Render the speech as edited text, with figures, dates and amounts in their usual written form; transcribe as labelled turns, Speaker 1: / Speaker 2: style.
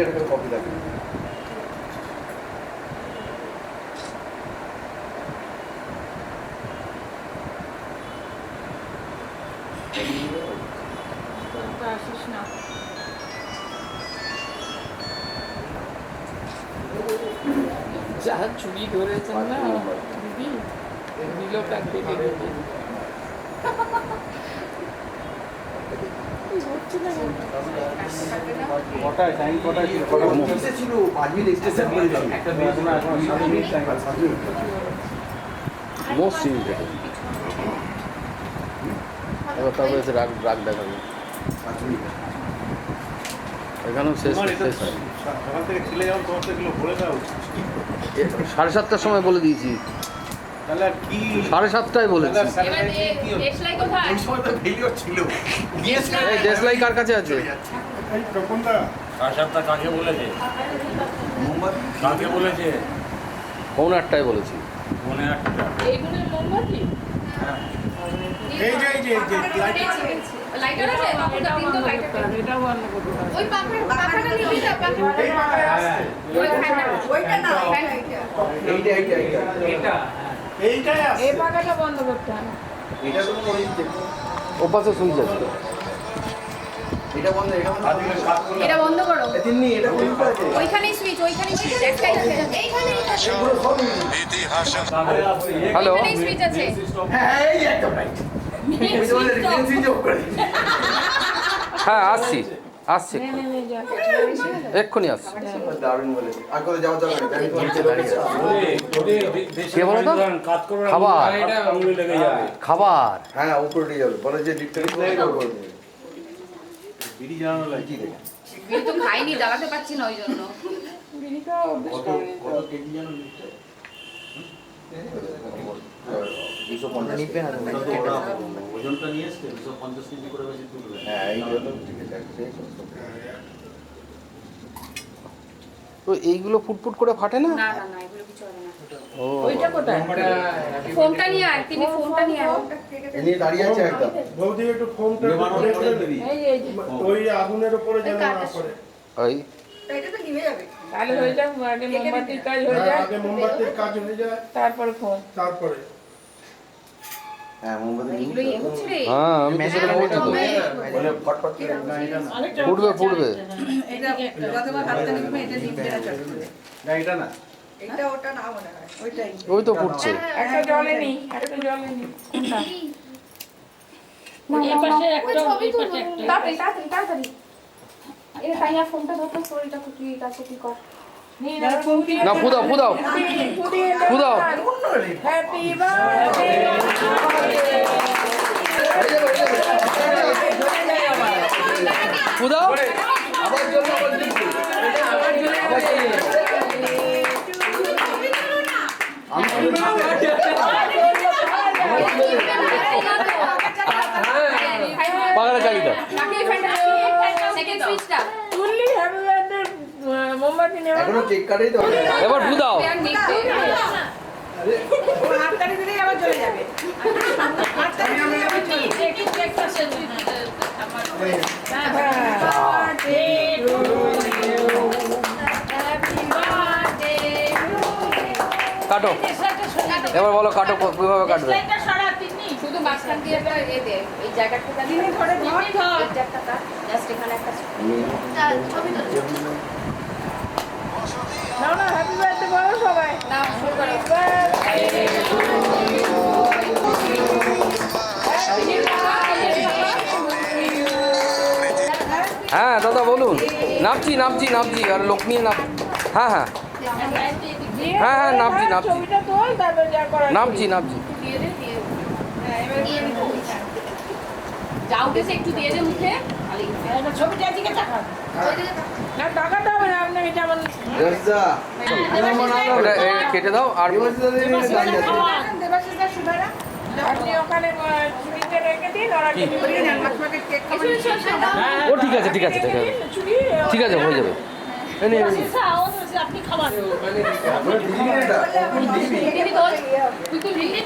Speaker 1: একটা কপি থাকে।
Speaker 2: আসিস না যা চুরি ধরেছেন না দিদি দিল কাটতে দিদি
Speaker 3: কটায় টাইম কটায় ছিল?
Speaker 1: অফিসে ছিল 5 মিনিট এক্সটেনশন করে দিলাম।
Speaker 3: একটা মিনিট না, এখন 7 মিনিট টাইম আছে।
Speaker 4: মোস্ট ইমিডিয়েট এবার তবে এসে রাগ রাগ দেখাবে
Speaker 1: 5 মিনিট।
Speaker 4: এখানেও শেষ
Speaker 3: তোমার এটা
Speaker 4: শেষ হয়
Speaker 3: সকাল থেকে ছিলে যখন তোমার তো এগুলো বলে দেওয়া উচিত।
Speaker 4: 7:30টার সময় বলে দিয়েছি,
Speaker 3: তাহলে আর কি
Speaker 4: 7:30টায় বলেছি।
Speaker 3: তাহলে স্যাটেলাইট কি হচ্ছে?
Speaker 2: দেশলাই কোথায়
Speaker 1: ওই সময় তো ফেলিওর ছিল।
Speaker 4: এই দেশলাই কার কাছে আছে?
Speaker 3: এই তপনদা
Speaker 5: সাতটা কাকে বলেছে?
Speaker 1: মোমবাতি
Speaker 5: কাকে বলেছে?
Speaker 4: 9:30টায় বলেছি।
Speaker 5: মনে একটা
Speaker 2: এইগুলোর মোমবাতি
Speaker 3: এই যে
Speaker 2: লাইটার আছে বাবুটা তিনটা লাইটার এটাও বন্ধ করতে হবে ওই পাখাটা নিবি না ওই ফ্যানটা ওইটা না
Speaker 1: এইটা
Speaker 3: এইটাই আছে।
Speaker 2: এই পাখাটা বন্ধ করতে হবে
Speaker 1: এটা তো করে দিতে।
Speaker 4: ওপাশে সুইচ আছে।
Speaker 1: এটা বন্ধ, এটা বন্ধ।
Speaker 6: এটা বন্ধ করো
Speaker 1: তিন্নি এটা করে দিতে আছে।
Speaker 6: ওইখানেই সুইচ একটাই আছে এইখানেই আছে
Speaker 1: এগুলো সব
Speaker 4: হ্যালো
Speaker 6: এইখানেই সুইচ আছে
Speaker 1: হ্যাঁ এই একদম রাইট। ওই যে বলে রিটেন্সি যোগ করে দিতে।
Speaker 4: হ্যাঁ আসছি আসছি
Speaker 2: নে নে নে যা
Speaker 4: এক্ষুনি আসছি।
Speaker 1: দারুণ বলেছে। আর কোথায় যাওয়া যাবে না, গাড়ি করে চলে গেছে।
Speaker 4: কে বলো তো?
Speaker 5: কাজ করবে না,
Speaker 4: খাবার।
Speaker 5: আঙুলে লেগে যাবে।
Speaker 4: খাবার
Speaker 1: হ্যাঁ উপরে উঠে যাবে, বলে যে লিফটে করে দেবে।
Speaker 3: বিড়ি জানানো লাগে।
Speaker 1: কি দেখে?
Speaker 6: বিড়ি তো খাইনি জ্বালাতে পারছি না ওই জন্য
Speaker 2: বিড়ি খাওয়া অভ্যেস করেনি তো।
Speaker 1: কত কেজি জানো লিফটে? 250 নিবে না তুমি।
Speaker 5: ওজনটা নিয়ে এসছে 250 কেজি করে বেশি তুলবে।
Speaker 1: হ্যাঁ এইগুলো তো ঠিক আছে, সেই সমস্ত।
Speaker 4: তো এইগুলো ফুটফুট করে ফাটে না?
Speaker 6: না না না এগুলো কিছু হবে না
Speaker 4: ও
Speaker 2: ওইটা কোথায়
Speaker 6: ফোনটা নিয়ে আয় তিনি ফোনটা নিয়ে আয়
Speaker 1: এ নিয়ে দাঁড়িয়ে আছে একদম।
Speaker 3: বৌদি একটু ফোনটা
Speaker 5: নেবানো
Speaker 3: দেখে
Speaker 5: করে
Speaker 3: দিবি।
Speaker 5: দিবি।
Speaker 2: এই যে
Speaker 3: ওই আগুনের উপরে যেন না পড়ে।
Speaker 4: ওই
Speaker 6: এটা তো নিভে যাবে
Speaker 2: তাহলে হয়ে যাক আগে মোমবাতির কাজ হয়ে
Speaker 3: হ্যাঁ,
Speaker 2: যায়
Speaker 3: আগে মোমবাতির কাজ হয়ে যায়,
Speaker 2: তারপরে ফোন
Speaker 3: তারপরে
Speaker 1: হ্যাঁ মোমবাতি নিয়ে
Speaker 6: এগুলো ইয়ে হচ্ছে রে
Speaker 4: হ্যাঁ আমি তো সেটা বলছি তো
Speaker 1: বলে ফটফট করে
Speaker 3: না এটা না।
Speaker 4: ফুটবে ফুটবে
Speaker 6: এটা যতবার হাতটা নিবে এটা নিভে যাবে
Speaker 3: না এটা না।
Speaker 6: এটা ওটা না মনে হয় ওইটাই
Speaker 4: ওই তো ফুটছে।
Speaker 2: একটা জলে নি একটা জলে নি
Speaker 6: এই পাশে একটা এই পাশে একটা তাড়াতাড়ি তাড়াতাড়ি তাড়াতাড়ি এই তাইয়া ফোনটা ধরতে স্টোরিটা কি কাছে কি কর
Speaker 4: না ফুদাও ফুদাও ফুদাও
Speaker 2: হ্যাপি বার্থডে
Speaker 4: ফুদাও
Speaker 1: আবার জন্য আবার দিচ্ছি। আবার জন্য।
Speaker 4: বাগানে চালিয়ে দাও।
Speaker 6: সেকেন্ড সুইচটা
Speaker 2: তুললি হ্যাপি বার্থডে মোমবাতি নেওয়া
Speaker 1: এখনো কেক কাটাই তো হবে।
Speaker 4: এবার ফুদাও।
Speaker 6: হাততালি দিলেই আবার চলে যাবে হাততালি দিলেই আবার চলে যাবে একটু কেক কাটছে
Speaker 4: কাটো এবার বলো কাটো কিভাবে কাটবে?
Speaker 6: শুধু মাঝখান দিয়ে একটা এ দে এই জায়গাটা দিয়ে ধরে ধর এই জায়গাটা জাস্ট এখানে একটা ছবি তো
Speaker 2: নাও না হ্যাপি বার্থডে বলো সবাই
Speaker 6: না শুরু করো
Speaker 4: হ্যাঁ দাদা বলুন। নামছি নামছি নামছি আর লোক নিয়ে নাম। হ্যাঁ হ্যাঁ হ্যাঁ হ্যাঁ নামছি নামছি
Speaker 2: ছবিটা তোল তারপর যা করার
Speaker 4: নামছি নামছি।
Speaker 6: দিয়ে দে দিয়ে যাও দেশে একটু দিয়ে দে মুখে ছবিটা দিকে তাকা
Speaker 2: না টাকাটা হবে না আপনাকে যেমন
Speaker 1: দেবদা
Speaker 4: এটা কেটে দাও আর
Speaker 1: দেবদা দিদি দাঁড়িয়ে আছে।
Speaker 6: দেবাশিসদা সুধারা
Speaker 2: আপনি ওখানে ছুরিতে রেখে দিন ওরা
Speaker 4: কি?
Speaker 6: হ্যাঁ
Speaker 4: ও ঠিক আছে ঠিক আছে ঠিক আছে
Speaker 2: ছুরি
Speaker 4: ঠিক আছে হয়ে যাবে। এই নে, এই নে।
Speaker 6: আপনি খাবার
Speaker 1: দিদি এটা, দিদি।
Speaker 6: দিদি তোল তুই তো দিদি